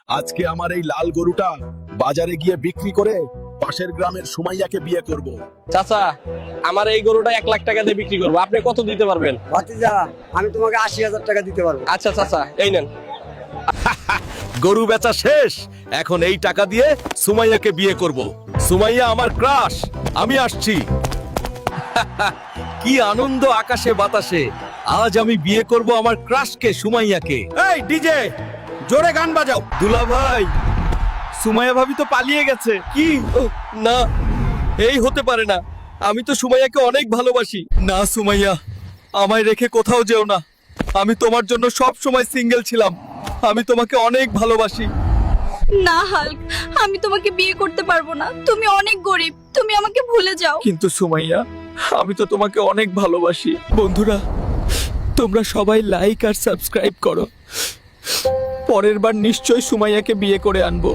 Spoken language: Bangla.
আজকে আমার এই লাল গরুটা বাজারে গিয়ে বিক্রি করে পাশের গ্রামের সুমাইয়াকে বিয়ে করব। চাচা, আমার এই গরুটা 1 লাখ টাকা দিয়ে বিক্রি করবো, আপনি কত দিতে পারবেন? ভাতিজা, আমি তোমাকে 80,000 টাকা দিতে পারবো। আচ্ছা চাচা, এই নেন। গরু বেচা শেষ, এখন এই টাকা দিয়ে সুমাইয়াকে বিয়ে করব। সুমাইয়া আমার ক্রাশ, আমি আসছি। কি আনন্দ আকাশে বাতাসে, আজ আমি বিয়ে করব আমার ক্রাশকে, সুমাইয়াকে। এই ডিজে, জোরে গান বাজাও। দুলা ভাই, সুমাইয়া ভাবি তো পালিয়ে গেছে। কি? না, এই হতে পারে না, আমি তো সুমাইয়াকে অনেক ভালোবাসি। না সুমাইয়া, আমায় রেখে কোথাও যেও না, আমি তোমার জন্য সব সময় সিঙ্গেল ছিলাম, আমি তোমাকে অনেক ভালোবাসি। না হাল্ক, আমি তোমাকে বিয়ে করতে পারবো না, তুমি অনেক গরিব, তুমি আমাকে ভুলে যাও। কিন্তু সুমাইয়া, আমি তো তোমাকে অনেক ভালোবাসি। বন্ধুরা, তোমরা সবাই লাইক আর সাবস্ক্রাইব করো, পরের বার নিশ্চয়ই সুমাইয়াকে বিয়ে করে আনবো।